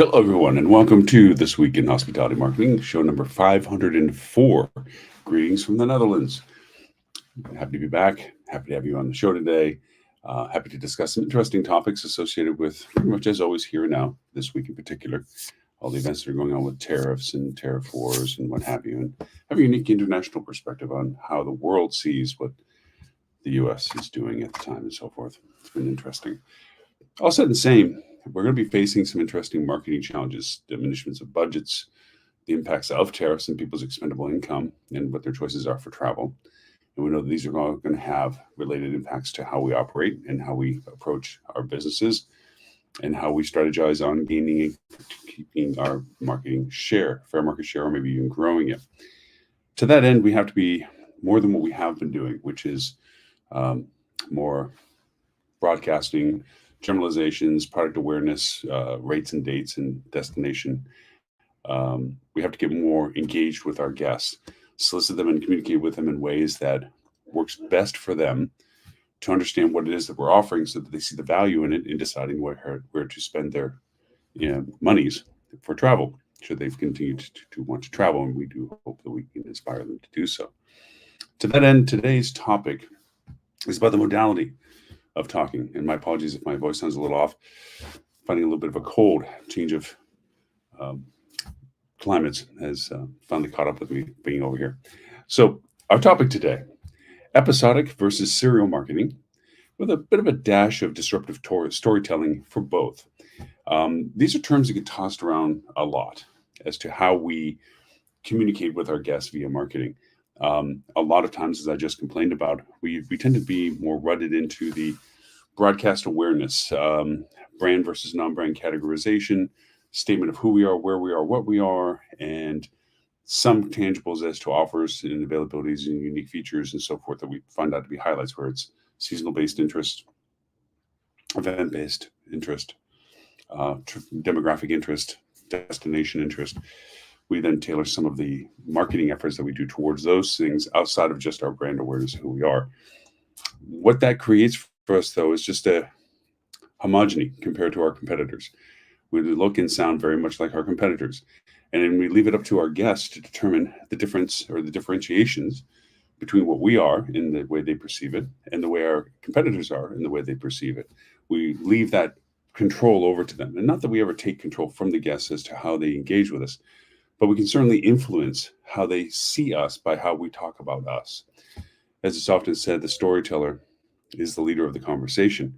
Hello, everyone, and welcome to This Week in Hospitality Marketing, show number 504. Greetings from the Netherlands. Happy to be back. Happy to have you on the show today. Happy to discuss some interesting topics associated with, pretty much as always, here and now, this week in particular, all the events that are going on with tariffs and tariff wars and what have you, and have a unique international perspective on how the world sees what the U.S. is doing at the time and so forth. It's been interesting. All said and same, we're going to be facing some interesting marketing challenges, diminishments of budgets, the impacts of tariffs on people's expendable income, and what their choices are for travel. And we know that these are all going to have related impacts to how we operate and how we approach our businesses and how we strategize on gaining and keeping our marketing share, fair market share, or maybe even growing it. To that end, we have to be more than what we have been doing, which is more broadcasting, generalizations, product awareness, rates and dates, and destination. We have to get more engaged with our guests, solicit them and communicate with them in ways that works best for them to understand what it is that we're offering so that they see the value in it in deciding where to spend their monies for travel, should they continue to want to travel. And we do hope that we can inspire them to do so. To that end, today's topic is about the modality of talking. And my apologies if my voice sounds a little off. Finding a little bit of a cold. Change of climates has finally caught up with me being over here. So our topic today, episodic versus serial marketing, with a bit of a dash of disruptive storytelling for both. These are terms that get tossed around a lot as to how we communicate with our guests via marketing. A lot of times, as I just complained about, we tend to be more rutted into the broadcast awareness, brand versus non-brand categorization, statement of who we are, where we are, what we are, and some tangibles as to offers and availabilities and unique features and so forth that we find out to be highlights, where it's seasonal-based interest, event-based interest, demographic interest, destination interest. We then tailor some of the marketing efforts that we do towards those things outside of just our brand awareness of who we are. What that creates for us, though, is just a homogeny compared to our competitors. We look and sound very much like our competitors. And then we leave it up to our guests to determine the difference or the differentiations between what we are in the way they perceive it and the way our competitors are in the way they perceive it. We leave that control over to them. And not that we ever take control from the guests as to how they engage with us, but we can certainly influence how they see us by how we talk about us. As it's often said, the storyteller is the leader of the conversation,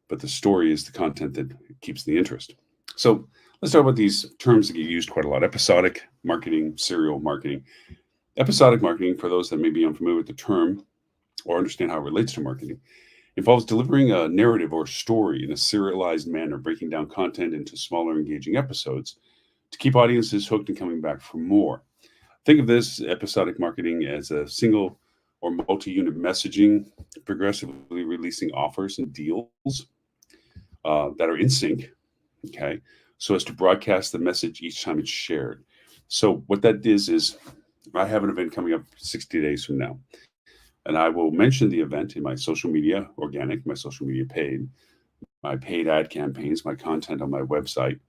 but the story is the content that keeps the interest. So let's talk about these terms that get used quite a lot: episodic marketing, serial marketing. Episodic marketing, for those that may be unfamiliar with the term or understand how it relates to marketing, involves delivering a narrative or story in a serialized manner, breaking down content into smaller, engaging episodes to keep audiences hooked and coming back for more. Think of this episodic marketing as a single or multi-unit messaging, progressively releasing offers and deals that are in sync, okay, so as to broadcast the message each time it's shared. So what that is I have an event coming up 60 days from now, and I will mention the event in my social media, organic, my social media paid, my paid ad campaigns, my content on my website,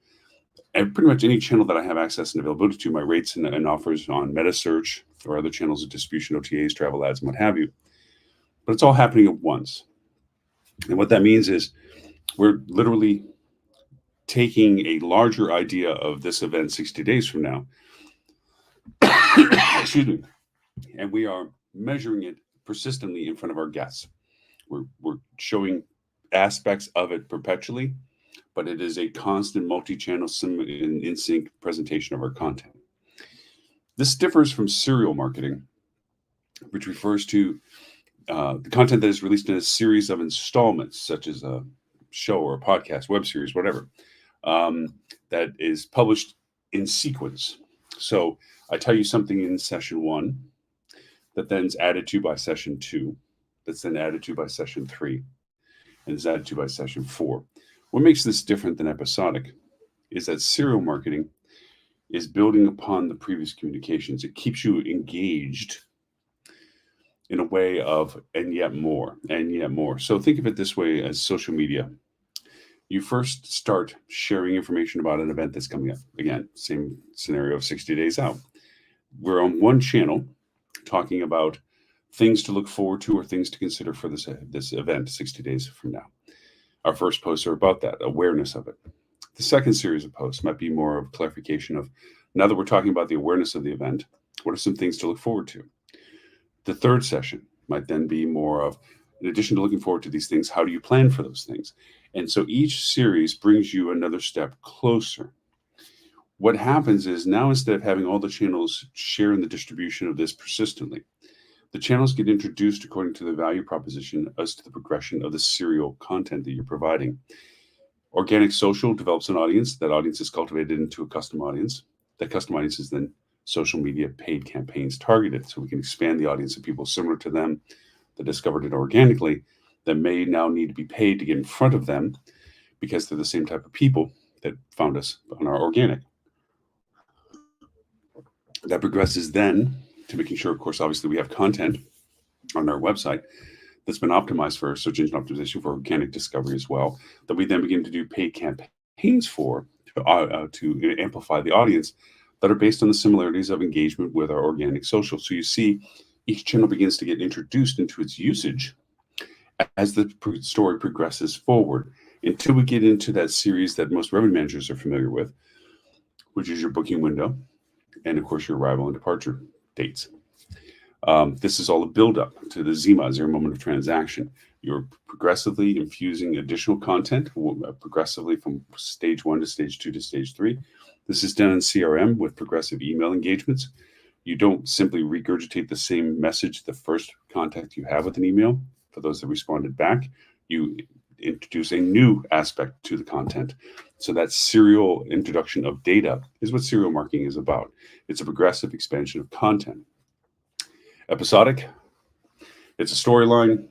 and pretty much any channel that I have access and availability to, my rates and offers on meta search or other channels of distribution, OTAs, travel ads, and what have you. But it's all happening at once. And what that means is we're literally taking a larger idea of this event 60 days from now, excuse me, and we are measuring it persistently in front of our guests. We're showing aspects of it perpetually, but it is a constant multi-channel in sync presentation of our content. This differs from serial marketing, which refers to the content that is released in a series of installments, such as a show or a podcast, web series, whatever, that is published in sequence. So I tell you something in session 1 that then is added to by session 2, that's then added to by session 3, and is added to by session 4. What makes this different than episodic is that serial marketing is building upon the previous communications. It keeps you engaged in a way of and yet more, and yet more. So think of it this way as social media. You first start sharing information about an event that's coming up. Again, same scenario of 60 days out. We're on one channel talking about things to look forward to or things to consider for this event 60 days from now. Our first posts are about that, awareness of it. The second series of posts might be more of clarification of, now that we're talking about the awareness of the event, what are some things to look forward to? The third session might then be more of, in addition to looking forward to these things, how do you plan for those things? And so each series brings you another step closer. What happens is now, instead of having all the channels share in the distribution of this persistently, the channels get introduced according to the value proposition as to the progression of the serial content that you're providing. Organic social develops an audience. That audience is cultivated into a custom audience. That custom audience is then social media paid campaigns targeted. So we can expand the audience of people similar to them that discovered it organically that may now need to be paid to get in front of them because they're the same type of people that found us on our organic. That progresses then to making sure, of course, obviously we have content on our website that's been optimized for search engine optimization for organic discovery as well, that we then begin to do paid campaigns for to amplify the audience that are based on the similarities of engagement with our organic social. So you see each channel begins to get introduced into its usage as the story progresses forward until we get into that series that most revenue managers are familiar with, which is your booking window and, of course, your arrival and departure dates. This is all a build-up to the ZMA, zero moment of transaction. You're progressively infusing additional content, progressively from stage 1 to stage 2 to stage 3. This is done in CRM with progressive email engagements. You don't simply regurgitate the same message the first contact you have with an email. For those that responded back, you introduce a new aspect to the content. So that serial introduction of data is what serial marketing is about. It's a progressive expansion of content. Episodic, it's a storyline.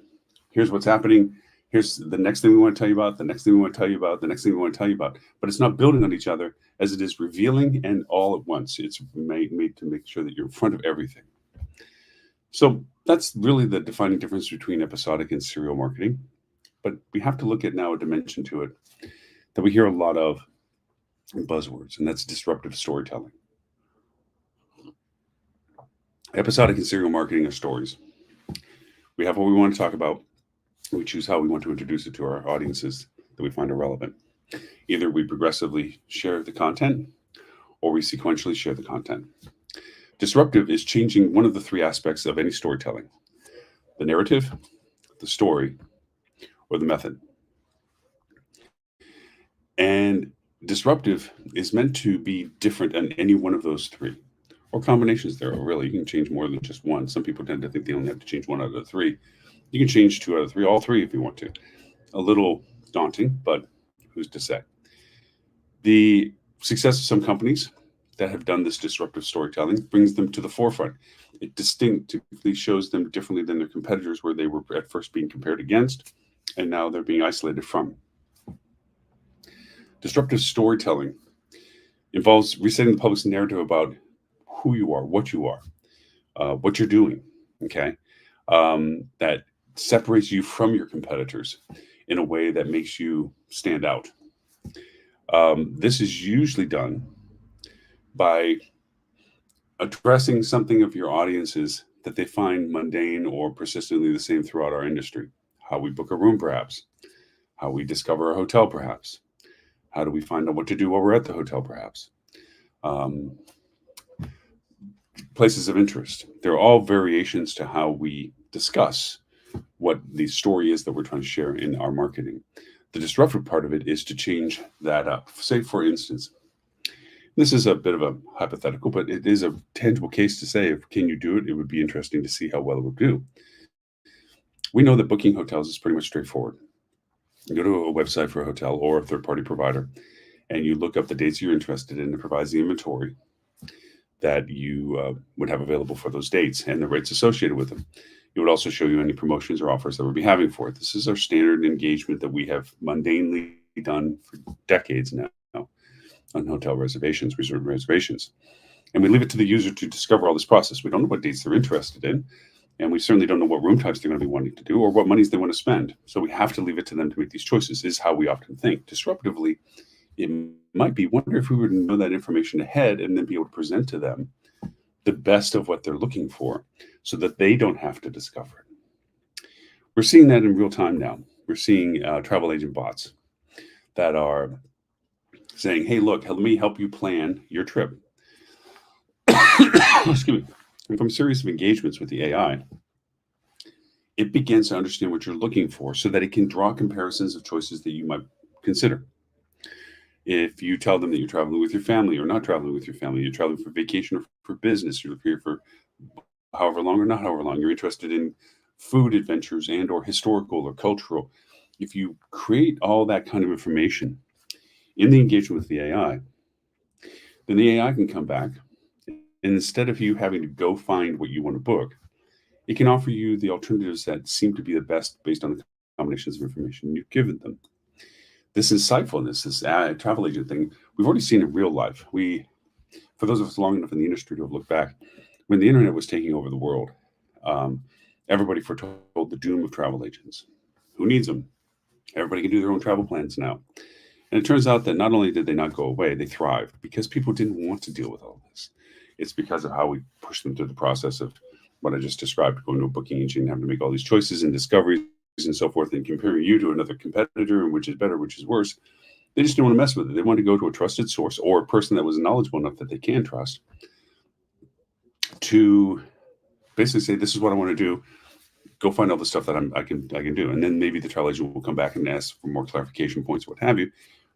Here's what's happening. Here's the next thing we want to tell you about, the next thing we want to tell you about, the next thing we want to tell you about. But it's not building on each other as it is revealing and all at once. It's made to make sure that you're in front of everything. So that's really the defining difference between episodic and serial marketing. But we have to look at now a dimension to it that we hear a lot of in buzzwords, and that's disruptive storytelling. Episodic and serial marketing are stories. We have what we want to talk about. We choose how we want to introduce it to our audiences that we find are relevant. Either we progressively share the content or we sequentially share the content. Disruptive is changing one of the three aspects of any storytelling: the narrative, the story, or the method. And disruptive is meant to be different on any one of those three, or combinations there. Really, you can change more than just one. Some people tend to think they only have to change one out of the three. You can change 2 out of 3, all 3 if you want to. A little daunting, but who's to say? The success of some companies that have done this disruptive storytelling brings them to the forefront. It distinctly shows them differently than their competitors, where they were at first being compared against, and now they're being isolated from. Disruptive storytelling involves resetting the public's narrative about who you are, what you're doing, okay? That separates you from your competitors in a way that makes you stand out. This is usually done by addressing something of your audiences that they find mundane or persistently the same throughout our industry. How we book a room, perhaps. How we discover a hotel, perhaps. How do we find out what to do while we're at the hotel, perhaps. Places of interest. They're all variations to how we discuss what the story is that we're trying to share in our marketing. The disruptive part of it is to change that up. Say, for instance, this is a bit of a hypothetical, but it is a tangible case to say, if can you do it? It would be interesting to see how well it would do. We know that booking hotels is pretty much straightforward. You go to a website for a hotel or a third-party provider, and you look up the dates you're interested in. It provides the inventory that you would have available for those dates and the rates associated with them. It would also show you any promotions or offers that we'll be having for it. This is our standard engagement that we have mundanely done for decades now on hotel reservations, reservations. And we leave it to the user to discover all this process. We don't know what dates they're interested in. And we certainly don't know what room types they're going to be wanting to do or what monies they want to spend. So we have to leave it to them to make these choices, is how we often think. Disruptively, it might be, wonder if we were to know that information ahead and then be able to present to them the best of what they're looking for so that they don't have to discover it. We're seeing that in real time now. We're seeing travel agent bots that are saying, hey, look, let me help you plan your trip. Excuse me. And from a series of engagements with the AI, it begins to understand what you're looking for so that it can draw comparisons of choices that you might consider. If you tell them that you're traveling with your family or not traveling with your family, you're traveling for vacation or for business, you're here for however long or not however long, you're interested in food adventures and or historical or cultural. If you create all that kind of information in the engagement with the AI, then the AI can come back, and instead of you having to go find what you want to book, it can offer you the alternatives that seem to be the best based on the combinations of information you've given them. This insightfulness, this travel agent thing, we've already seen in real life. For those of us long enough in the industry to have looked back, when the internet was taking over the world, um, everybody foretold the doom of travel agents. Who needs them? Everybody can do their own travel plans now. And it turns out that not only did they not go away, they thrived because people didn't want to deal with all this. It's because of how we pushed them through the process of what I just described, going to a booking engine and having to make all these choices and discoveries and so forth, and comparing you to another competitor and which is better, which is worse. They just didn't want to mess with it. They wanted to go to a trusted source or a person that was knowledgeable enough that they can trust to basically say, this is what I want to do. Go find all the stuff that I can do. And then maybe the travel agent will come back and ask for more clarification points, what have you.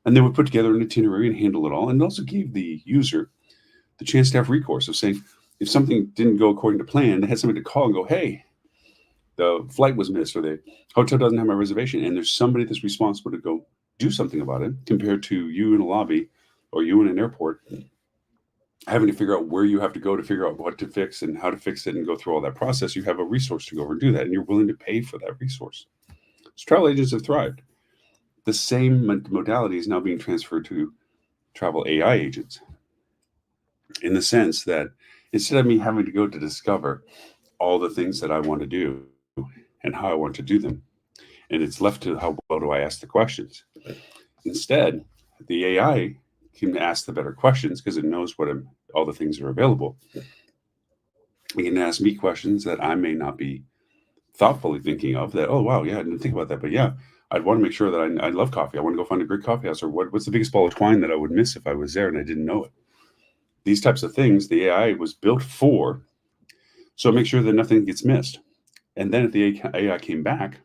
And they would put together an itinerary and handle it all. And it also gave the user the chance to have recourse of saying, if something didn't go according to plan, they had somebody to call and go, hey, the flight was missed or the hotel doesn't have my reservation. And there's somebody that's responsible to go do something about it, compared to you in a lobby or you in an airport having to figure out where you have to go to figure out what to fix and how to fix it and go through all that process. You have a resource to go over and do that, and you're willing to pay for that resource. So travel agents have thrived. The same modality is now being transferred to travel AI agents, in the sense that instead of me having to go to discover all the things that I want to do and how I want to do them, and it's left to how well do I ask the questions. Instead, the AI can ask the better questions because it knows all the things that are available. It can ask me questions that I may not be thoughtfully thinking of, that, oh, wow, yeah, I didn't think about that. But yeah, I'd want to make sure that I love coffee. I want to go find a great coffee house, or what's the biggest ball of twine that I would miss if I was there and I didn't know it. These types of things, the AI was built for, so make sure that nothing gets missed. And then if the AI came back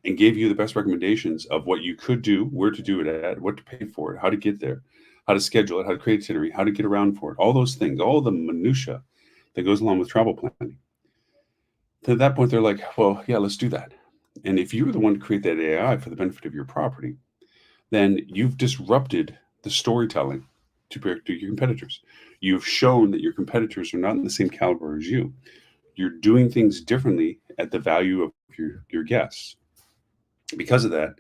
and gave you the best recommendations of what you could do, where to do it at, what to pay for it, how to get there, how to schedule it, how to create itinerary, how to get around for it, all those things, all the minutia that goes along with travel planning. To that point, they're like, well, yeah, let's do that. And if you were the one to create that AI for the benefit of your property, then you've disrupted the storytelling to your competitors. You've shown that your competitors are not in the same caliber as you. You're doing things differently at the value of your guests. Because of that,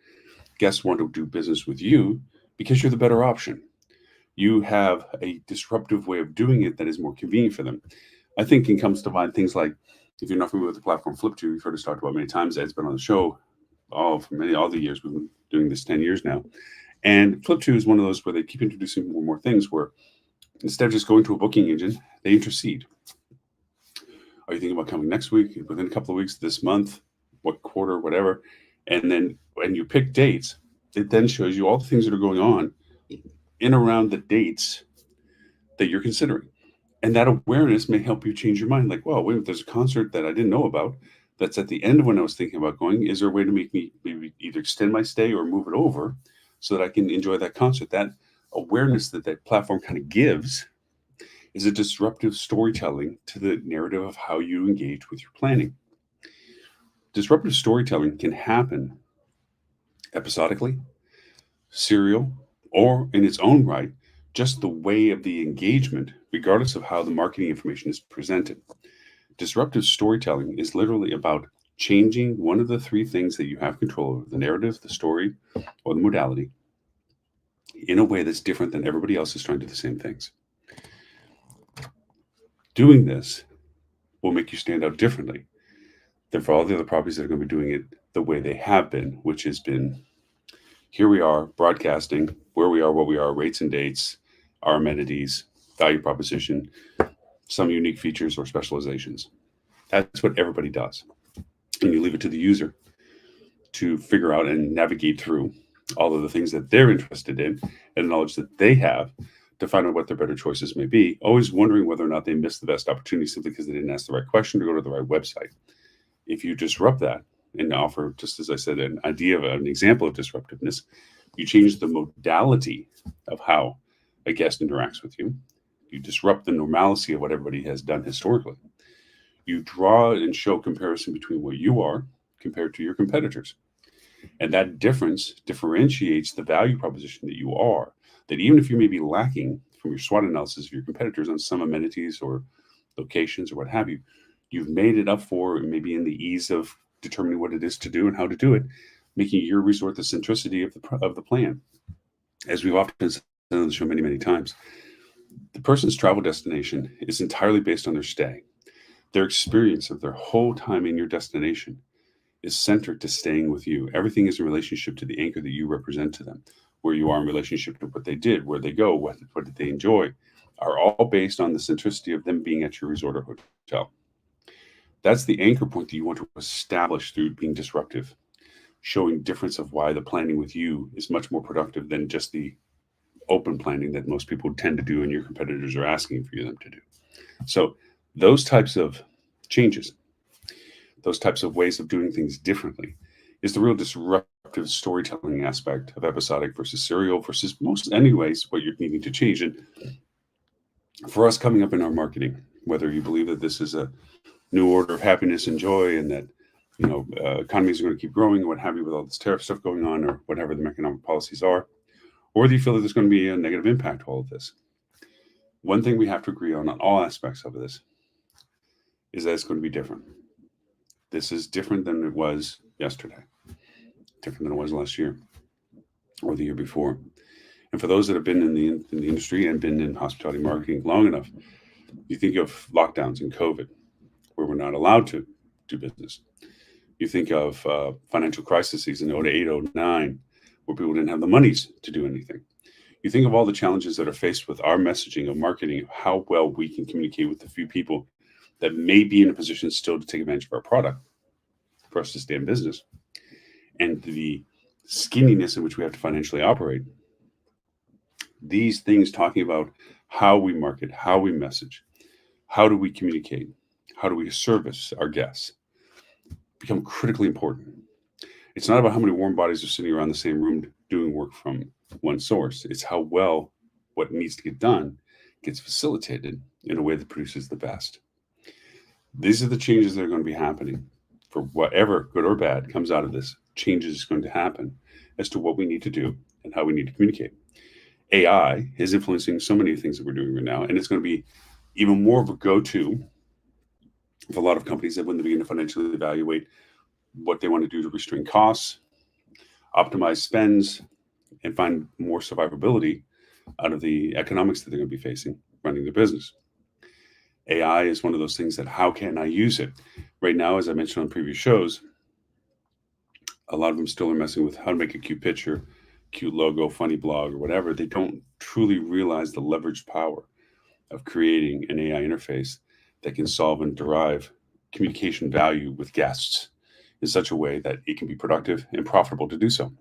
guests want to do business with you because you're the better option. You have a disruptive way of doing it that is more convenient for them. I think it comes to mind things like, if you're not familiar with the platform Flip2, you've heard us talk about many times. It's been on the show all the years. We've been doing this 10 years now. And Flip2 is one of those where they keep introducing more and more things where instead of just going to a booking engine, they intercede. Are you thinking about coming next week, within a couple of weeks, this month, what quarter, whatever? And then when you pick dates, it then shows you all the things that are going on in around the dates that you're considering. And that awareness may help you change your mind. Like, well, wait, there's a concert that I didn't know about that's at the end of when I was thinking about going. Is there a way to make me maybe either extend my stay or move it over so that I can enjoy that concert? That awareness that platform kind of gives is a disruptive storytelling to the narrative of how you engage with your planning. Disruptive storytelling can happen episodically, serial, or in its own right, just the way of the engagement, regardless of how the marketing information is presented. Disruptive storytelling is literally about changing one of the three things that you have control over: the narrative, the story, or the modality, in a way that's different than everybody else is trying to do the same things. Doing this will make you stand out differently than for all the other properties that are going to be doing it the way they have been, which has been, here we are broadcasting where we are, what we are, rates and dates, our amenities, value proposition, some unique features or specializations. That's what everybody does. And you leave it to the user to figure out and navigate through all of the things that they're interested in and knowledge that they have to find out what their better choices may be, always wondering whether or not they missed the best opportunity simply because they didn't ask the right question or go to the right website. If you disrupt that and offer, just as I said, an idea of an example of disruptiveness, you change the modality of how a guest interacts with you. You disrupt the normalcy of what everybody has done historically. You draw and show comparison between what you are compared to your competitors. And that difference differentiates the value proposition that you are, that even if you may be lacking from your SWOT analysis of your competitors on some amenities or locations or what have you, you've made it up for maybe in the ease of determining what it is to do and how to do it, making your resort the centricity of the plan. As we've often said on the show many, many times, the person's travel destination is entirely based on their stay. Their experience of their whole time in your destination is centered to staying with you. Everything is in relationship to the anchor that you represent to them, where you are in relationship to what they did, where they go, what did they enjoy, are all based on the centricity of them being at your resort or hotel. That's the anchor point that you want to establish through being disruptive, showing difference of why the planning with you is much more productive than just the open planning that most people tend to do and your competitors are asking for them to do. So those types of changes, those types of ways of doing things differently is the real disruptive storytelling aspect of episodic versus serial versus most anyways what you're needing to change. And for us coming up in our marketing, whether you believe that this is a new order of happiness and joy and that economies are going to keep growing, what have you, with all this tariff stuff going on or whatever the economic policies are, or do you feel that there's going to be a negative impact to all of this? One thing we have to agree on all aspects of this is that it's going to be different. This is different than it was yesterday, different than it was last year or the year before. And for those that have been in the industry and been in hospitality marketing long enough, you think of lockdowns and COVID, where we're not allowed to do business. You think of financial crises in 2008, 2009, where people didn't have the monies to do anything. You think of all the challenges that are faced with our messaging of marketing, of how well we can communicate with the few people that may be in a position still to take advantage of our product for us to stay in business, and the skinniness in which we have to financially operate. These things talking about how we market, how we message, how do we communicate, how do we service our guests become critically important. It's not about how many warm bodies are sitting around the same room doing work from one source. It's how well what needs to get done gets facilitated in a way that produces the best. These are the changes that are going to be happening. For whatever good or bad comes out of this, changes is going to happen as to what we need to do and how we need to communicate. AI is influencing so many things that we're doing right now, and it's going to be even more of a go-to for a lot of companies that when they begin to financially evaluate what they want to do to restrain costs, optimize spends, and find more survivability out of the economics that they're going to be facing running their business. AI is one of those things that how can I use it? Right now, as I mentioned on previous shows, a lot of them still are messing with how to make a cute picture, cute logo, funny blog, or whatever. They don't truly realize the leveraged power of creating an AI interface that can solve and derive communication value with guests in such a way that it can be productive and profitable to do so.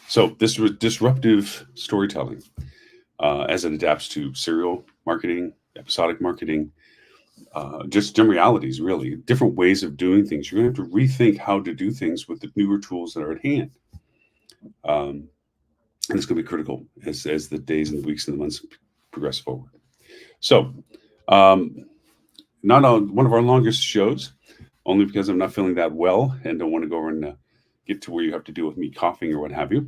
So this disruptive storytelling, as it adapts to serial marketing, episodic marketing, just generalities, really, different ways of doing things. You're going to have to rethink how to do things with the newer tools that are at hand. And it's going to be critical as the days and the weeks and the months progress forward. So, not on one of our longest shows, only because I'm not feeling that well and don't want to go over and get to where you have to deal with me coughing or what have you.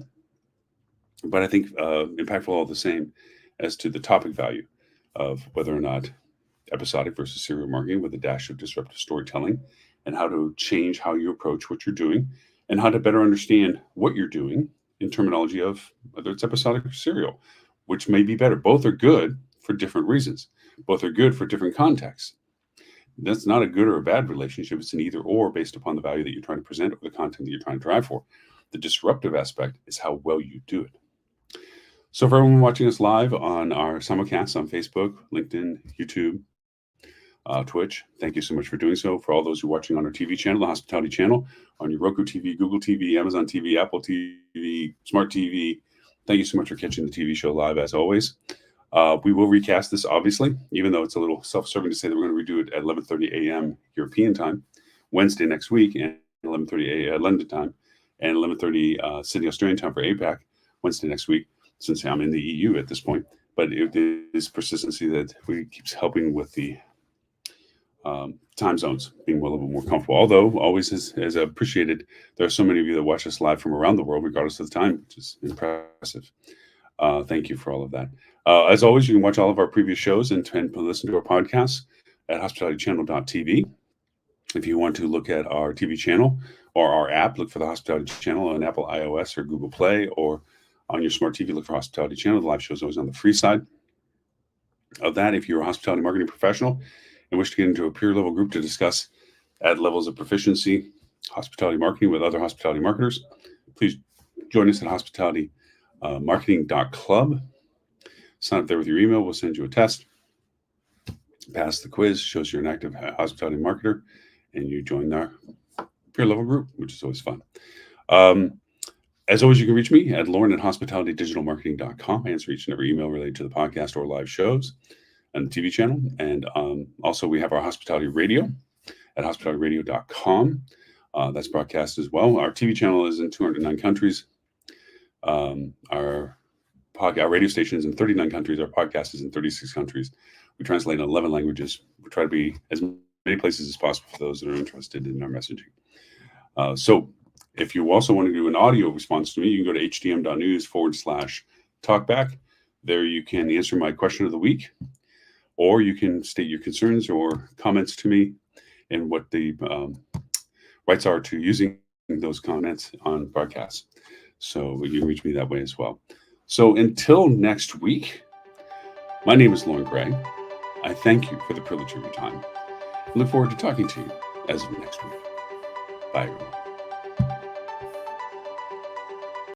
But I think impactful all the same as to the topic value of whether or not episodic versus serial marketing with a dash of disruptive storytelling, and how to change how you approach what you're doing and how to better understand what you're doing in terminology of whether it's episodic or serial, which may be better. Both are good for different reasons. Both are good for different contexts. That's not a good or a bad relationship. It's an either or based upon the value that you're trying to present or the content that you're trying to drive for. The disruptive aspect is how well you do it. So for everyone watching us live on our simulcasts on Facebook, LinkedIn, YouTube, Twitch, thank you so much for doing so. For all those who are watching on our TV channel, the Hospitality Channel, on your Roku TV, Google TV, Amazon TV, Apple TV, Smart TV, thank you so much for catching the TV show live as always. We will recast this, obviously, even though it's a little self-serving to say that we're going to redo it at 11:30 a.m. European time, Wednesday next week, and 11:30 a.m. London time, and 11:30 Sydney Australian time for APAC, Wednesday next week, since I'm in the EU at this point. But it is persistency that we keeps helping with the time zones being a little bit more comfortable. Although always as appreciated, there are so many of you that watch us live from around the world, regardless of the time, which is impressive. Thank you for all of that. As always, you can watch all of our previous shows and listen to our podcasts at hospitalitychannel.tv. If you want to look at our TV channel or our app, look for the Hospitality Channel on Apple iOS or Google Play, or on your smart TV, look for Hospitality Channel. The live show is always on the free side of that. If you're a hospitality marketing professional and wish to get into a peer level group to discuss at levels of proficiency hospitality marketing with other hospitality marketers, please join us at hospitalitymarketing.club. Sign up there with your email. We'll send you a test. Pass the quiz, shows you're an active hospitality marketer, and you join our peer level group, which is always fun. As always, you can reach me at lauren@hospitalitydigitalmarketing.com. I answer each and every email related to the podcast or live shows and the TV channel. And also, we have our hospitality radio at hospitalityradio.com. That's broadcast as well. Our TV channel is in 209 countries. Our radio station is in 39 countries. Our podcast is in 36 countries. We translate in 11 languages. We try to be as many places as possible for those that are interested in our messaging. So if you also want to do an audio response to me, you can go to hdm.news/talkback. There you can answer my question of the week, or you can state your concerns or comments to me and what the rights are to using those comments on broadcasts. So you can reach me that way as well. So until next week, my name is Lauren Gray. I thank you for the privilege of your time. I look forward to talking to you as of next week. Bye, everyone.